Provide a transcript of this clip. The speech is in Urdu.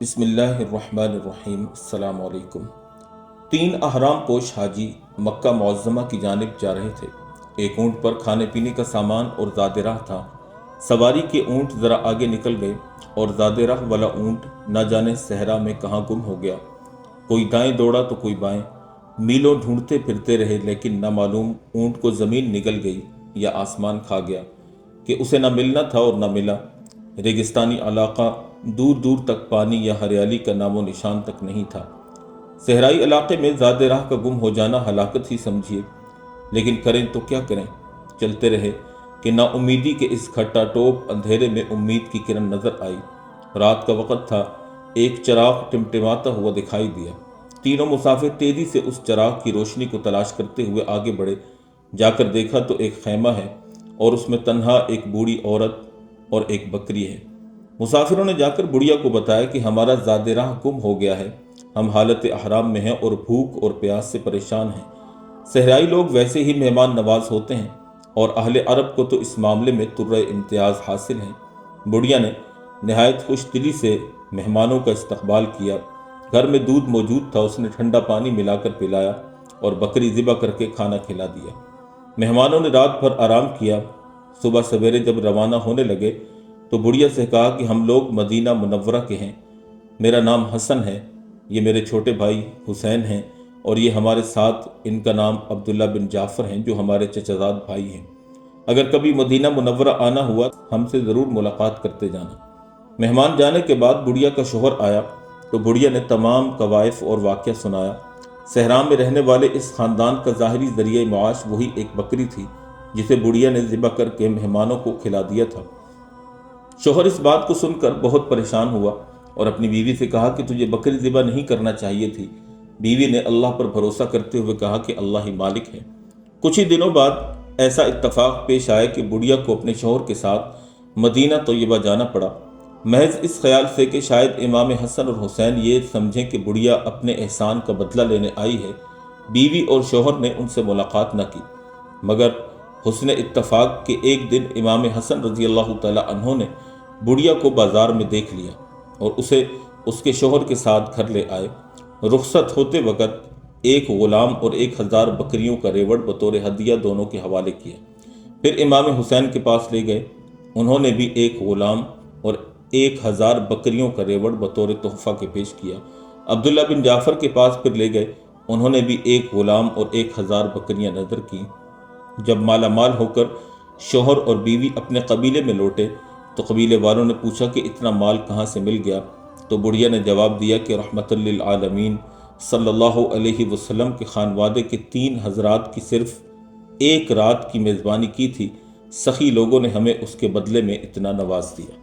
بسم اللہ الرحمن الرحیم۔ السلام علیکم۔ 3 احرام پوش حاجی مکہ معظمہ کی جانب جا رہے تھے۔ ایک اونٹ پر کھانے پینے کا سامان اور زاد راہ تھا۔ سواری کے اونٹ ذرا آگے نکل گئے اور زاد راہ والا اونٹ نہ جانے صحرا میں کہاں گم ہو گیا۔ کوئی دائیں دوڑا تو کوئی بائیں، میلوں ڈھونڈتے پھرتے رہے، لیکن نہ معلوم اونٹ کو زمین نگل گئی یا آسمان کھا گیا کہ اسے نہ ملنا تھا اور نہ ملا۔ ریگستانی علاقہ، دور دور تک پانی یا ہریالی کا نام و نشان تک نہیں تھا۔ صحرائی علاقے میں زاد راہ کا گم ہو جانا ہلاکت ہی سمجھیے، لیکن کریں تو کیا کریں؟ چلتے رہے کہ نا امیدی کے اس کھٹا ٹوپ اندھیرے میں امید کی کرن نظر آئی۔ رات کا وقت تھا، ایک چراغ ٹمٹماتا ہوا دکھائی دیا۔ تینوں مسافر تیزی سے اس چراغ کی روشنی کو تلاش کرتے ہوئے آگے بڑھے۔ جا کر دیکھا تو ایک خیمہ ہے اور اس میں تنہا ایک بوڑھی عورت اور ایک بکری ہے۔ مسافروں نے جا کر بڑھیا کو بتایا کہ ہمارا زاد راہ گم ہو گیا ہے، ہم حالت احرام میں ہیں اور بھوک اور پیاس سے پریشان ہیں۔ صحرائی لوگ ویسے ہی مہمان نواز ہوتے ہیں اور اہل عرب کو تو اس معاملے میں ترہ امتیاز حاصل ہے۔ بڑھیا نے نہایت خوش دلی سے مہمانوں کا استقبال کیا۔ گھر میں دودھ موجود تھا، اس نے ٹھنڈا پانی ملا کر پلایا اور بکری ذبح کر کے کھانا کھلا دیا۔ مہمانوں نے رات بھر آرام کیا۔ صبح سویرے جب روانہ ہونے لگے تو بڑھیا سے کہا کہ ہم لوگ مدینہ منورہ کے ہیں، میرا نام حسن ہے، یہ میرے چھوٹے بھائی حسین ہیں، اور یہ ہمارے ساتھ ان کا نام عبداللہ بن جعفر ہیں جو ہمارے چچا زاد بھائی ہیں۔ اگر کبھی مدینہ منورہ آنا ہوا ہم سے ضرور ملاقات کرتے جانا۔ مہمان جانے کے بعد بڑھیا کا شوہر آیا تو بڑھیا نے تمام کوائف اور واقعہ سنایا۔ صحرا میں رہنے والے اس خاندان کا ظاہری ذریعہ معاش وہی ایک بکری تھی جسے بڑھیا نے ذبح کر کے مہمانوں کو کھلا دیا تھا۔ شوہر اس بات کو سن کر بہت پریشان ہوا اور اپنی بیوی سے کہا کہ تجھے بکری ذبح نہیں کرنا چاہیے تھی۔ بیوی نے اللہ پر بھروسہ کرتے ہوئے کہا کہ اللہ ہی مالک ہے۔ کچھ ہی دنوں بعد ایسا اتفاق پیش آیا کہ بڑھیا کو اپنے شوہر کے ساتھ مدینہ طیبہ جانا پڑا، محض اس خیال سے کہ شاید امام حسن اور حسین یہ سمجھیں کہ بڑھیا اپنے احسان کا بدلہ لینے آئی ہے۔ بیوی اور شوہر نے ان سے ملاقات نہ کی، مگر حسن اتفاق کہ ایک دن امام حسن رضی اللہ تعالی عنہ نے بڑھیا کو بازار میں دیکھ لیا اور اسے اس کے شوہر کے ساتھ گھر لے آئے۔ رخصت ہوتے وقت 1 غلام اور 1000 بکریوں کا ریوڑ بطور ہدیہ دونوں کے حوالے کیا۔ پھر امام حسین کے پاس لے گئے، انہوں نے بھی 1 غلام اور 1000 بکریوں کا ریوڑ بطور تحفہ کے پیش کیا۔ عبداللہ بن جعفر کے پاس پھر لے گئے، انہوں نے بھی 1 غلام اور 1000 بکریاں نذر کی۔ جب مالا مال ہو کر شوہر اور بیوی اپنے قبیلے میں لوٹے تو قبیلے والوں نے پوچھا کہ اتنا مال کہاں سے مل گیا؟ تو بڑھیا نے جواب دیا کہ رحمت للعالمین صلی اللہ علیہ وسلم کے خانوادے کے 3 حضرات کی صرف 1 رات کی میزبانی کی تھی، سخی لوگوں نے ہمیں اس کے بدلے میں اتنا نواز دیا۔